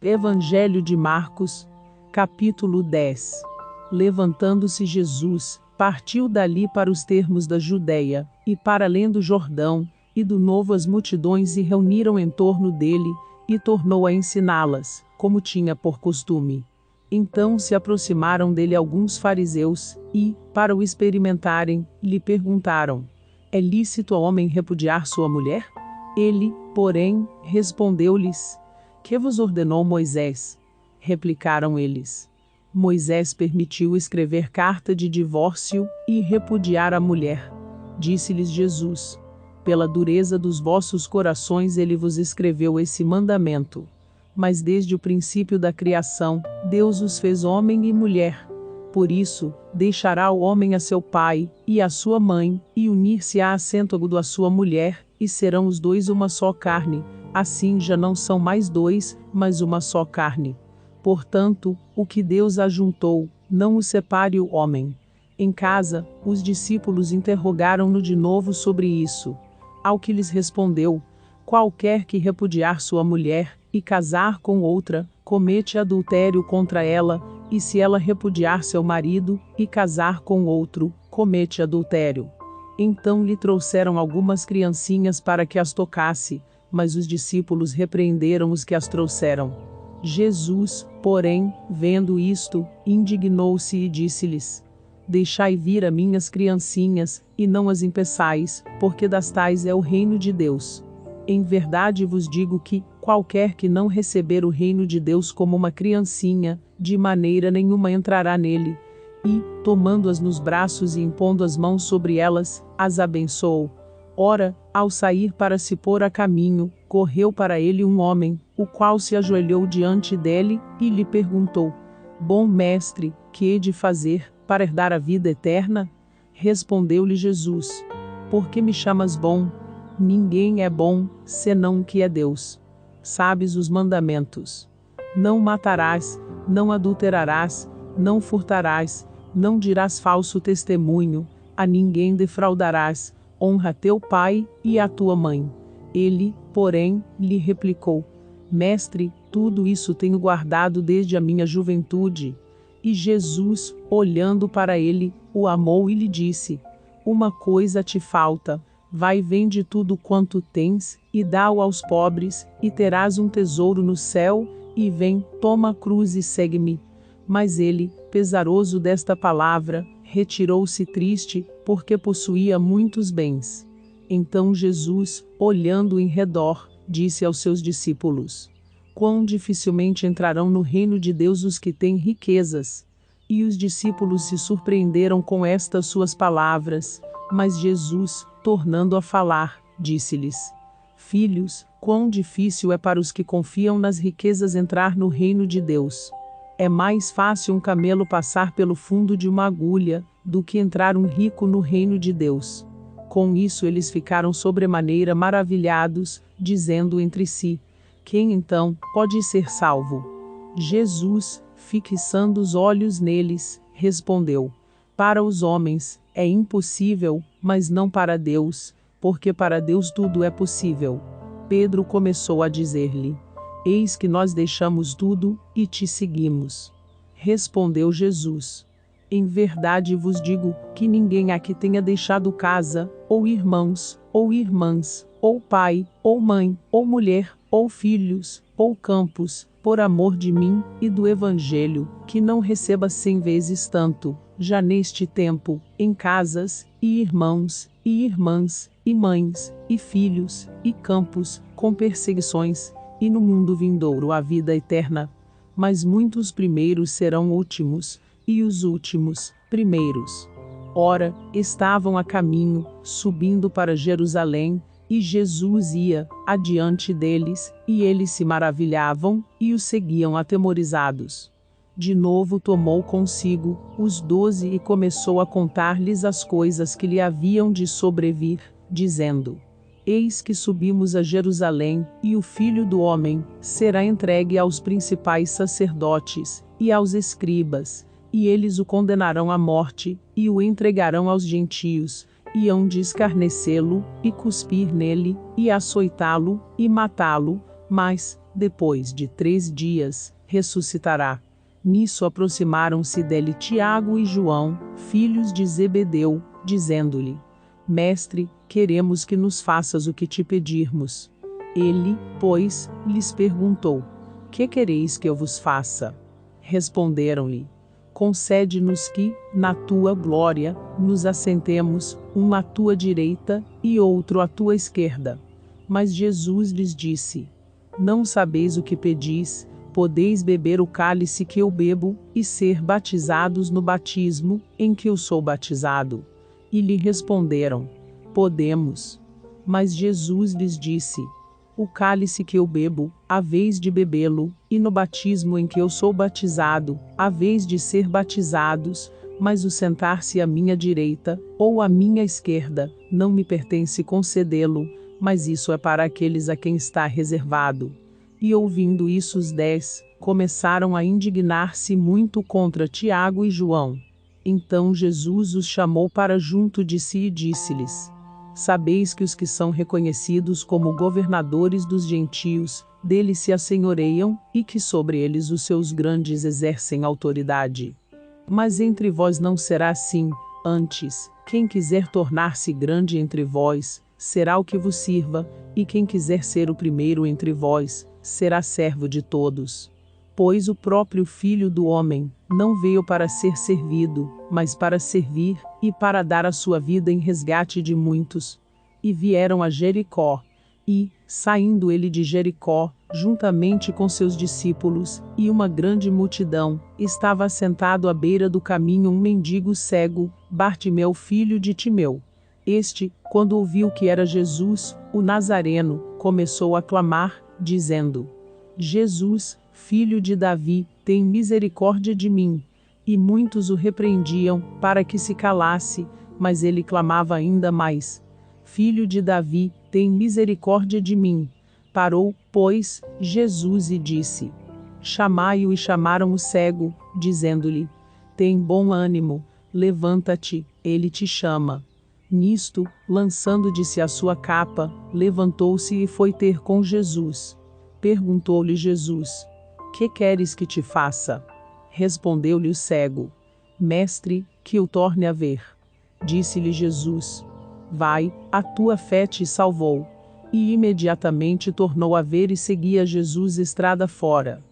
Evangelho de Marcos, capítulo 10. Levantando-se Jesus, partiu dali para os termos da Judeia, e para além do Jordão, e do novo as multidões se reuniram em torno dele, e tornou a ensiná-las, como tinha por costume. Então se aproximaram dele alguns fariseus, e, para o experimentarem, lhe perguntaram: é lícito ao homem repudiar sua mulher? Ele, porém, respondeu-lhes: que vos ordenou Moisés? Replicaram eles: Moisés permitiu escrever carta de divórcio e repudiar a mulher. Disse-lhes Jesus: pela dureza dos vossos corações ele vos escreveu esse mandamento. Mas desde o princípio da criação, Deus os fez homem e mulher. Por isso, deixará o homem a seu pai e a sua mãe, e unir-se-á à assêntugo da sua mulher, e serão os dois uma só carne. Assim já não são mais dois, mas uma só carne. Portanto, o que Deus ajuntou, não o separe o homem. Em casa, os discípulos interrogaram-no de novo sobre isso. Ao que lhes respondeu: qualquer que repudiar sua mulher, e casar com outra, comete adultério contra ela, e se ela repudiar seu marido, e casar com outro, comete adultério. Então lhe trouxeram algumas criancinhas para que as tocasse, mas os discípulos repreenderam os que as trouxeram. Jesus, porém, vendo isto, indignou-se e disse-lhes: deixai vir a minhas criancinhas, e não as impeçais, porque das tais é o reino de Deus. Em verdade vos digo que, qualquer que não receber o reino de Deus como uma criancinha, de maneira nenhuma entrará nele. E, tomando-as nos braços e impondo as mãos sobre elas, as abençoou. Ora, ao sair para se pôr a caminho, correu para ele um homem, o qual se ajoelhou diante dele, e lhe perguntou: bom mestre, que hei de fazer, para herdar a vida eterna? Respondeu-lhe Jesus: por que me chamas bom? Ninguém é bom, senão o que é Deus. Sabes os mandamentos: não matarás, não adulterarás, não furtarás, não dirás falso testemunho, a ninguém defraudarás, honra teu pai e a tua mãe. Ele, porém, lhe replicou: mestre, tudo isso tenho guardado desde a minha juventude. E Jesus, olhando para ele, o amou e lhe disse: uma coisa te falta. Vai, vende tudo quanto tens, e dá-o aos pobres, e terás um tesouro no céu, e vem, toma a cruz e segue-me. Mas ele, pesaroso desta palavra, retirou-se triste, porque possuía muitos bens. Então Jesus, olhando em redor, disse aos seus discípulos: quão dificilmente entrarão no reino de Deus os que têm riquezas. E os discípulos se surpreenderam com estas suas palavras. Mas Jesus, tornando a falar, disse-lhes: filhos, quão difícil é para os que confiam nas riquezas entrar no reino de Deus. É mais fácil um camelo passar pelo fundo de uma agulha, do que entrar um rico no reino de Deus. Com isso eles ficaram sobremaneira maravilhados, dizendo entre si: quem então pode ser salvo? Jesus, fixando os olhos neles, respondeu: para os homens é impossível, mas não para Deus, porque para Deus tudo é possível. Pedro começou a dizer-lhe: eis que nós deixamos tudo, e te seguimos. Respondeu Jesus: em verdade vos digo, que ninguém aqui tenha deixado casa, ou irmãos, ou irmãs, ou pai, ou mãe, ou mulher, ou filhos, ou campos, por amor de mim, e do Evangelho, que não receba 100 vezes tanto, já neste tempo, em casas, e irmãos, e irmãs, e mães, e filhos, e campos, com perseguições, e no mundo vindouro a vida eterna. Mas muitos primeiros serão últimos, e os últimos, primeiros. Ora, estavam a caminho, subindo para Jerusalém, e Jesus ia adiante deles, e eles se maravilhavam, e o seguiam atemorizados. De novo tomou consigo os 12 e começou a contar-lhes as coisas que lhe haviam de sobrevir, dizendo: eis que subimos a Jerusalém, e o Filho do Homem será entregue aos principais sacerdotes, e aos escribas, e eles o condenarão à morte, e o entregarão aos gentios, e hão de escarnecê-lo, e cuspir nele, e açoitá-lo, e matá-lo, mas, depois de 3 dias, ressuscitará. Nisso aproximaram-se dele Tiago e João, filhos de Zebedeu, dizendo-lhe: Mestre, queremos que nos faças o que te pedirmos. Ele, pois, lhes perguntou: Que quereis que eu vos faça? Responderam-lhe: Concede-nos que, na tua glória, nos assentemos, um à tua direita e outro à tua esquerda. Mas Jesus lhes disse: Não sabeis o que pedis. Podeis beber o cálice que eu bebo, e ser batizados no batismo, em que eu sou batizado? E lhe responderam: Podemos. Mas Jesus lhes disse: O cálice que eu bebo, haveis de bebê-lo, e no batismo em que eu sou batizado, haveis de ser batizados, mas o sentar-se à minha direita, ou à minha esquerda, não me pertence concedê-lo, mas isso é para aqueles a quem está reservado. E ouvindo isso os 10, começaram a indignar-se muito contra Tiago e João. Então Jesus os chamou para junto de si e disse-lhes: Sabeis que os que são reconhecidos como governadores dos gentios, deles se assenhoreiam, e que sobre eles os seus grandes exercem autoridade. Mas entre vós não será assim, antes, quem quiser tornar-se grande entre vós, será o que vos sirva, e quem quiser ser o primeiro entre vós, será servo de todos. Pois o próprio Filho do Homem não veio para ser servido, mas para servir, e para dar a sua vida em resgate de muitos. E vieram a Jericó. E, saindo ele de Jericó, juntamente com seus discípulos, e uma grande multidão, estava assentado à beira do caminho um mendigo cego, Bartimeu filho de Timeu. Este, quando ouviu que era Jesus, o Nazareno, começou a clamar, dizendo: Jesus, filho de Davi, tem misericórdia de mim. E muitos o repreendiam, para que se calasse, mas ele clamava ainda mais: Filho de Davi, tem misericórdia de mim. Parou, pois, Jesus e disse: Chamai-o. E chamaram o cego, dizendo-lhe: Tem bom ânimo, levanta-te, ele te chama. Nisto, lançando-de-se a sua capa, levantou-se e foi ter com Jesus. Perguntou-lhe Jesus: Que queres que te faça? Respondeu-lhe o cego: Mestre, que eu torne a ver. Disse-lhe Jesus: Vai, a tua fé te salvou. E imediatamente tornou a ver e seguia Jesus estrada fora.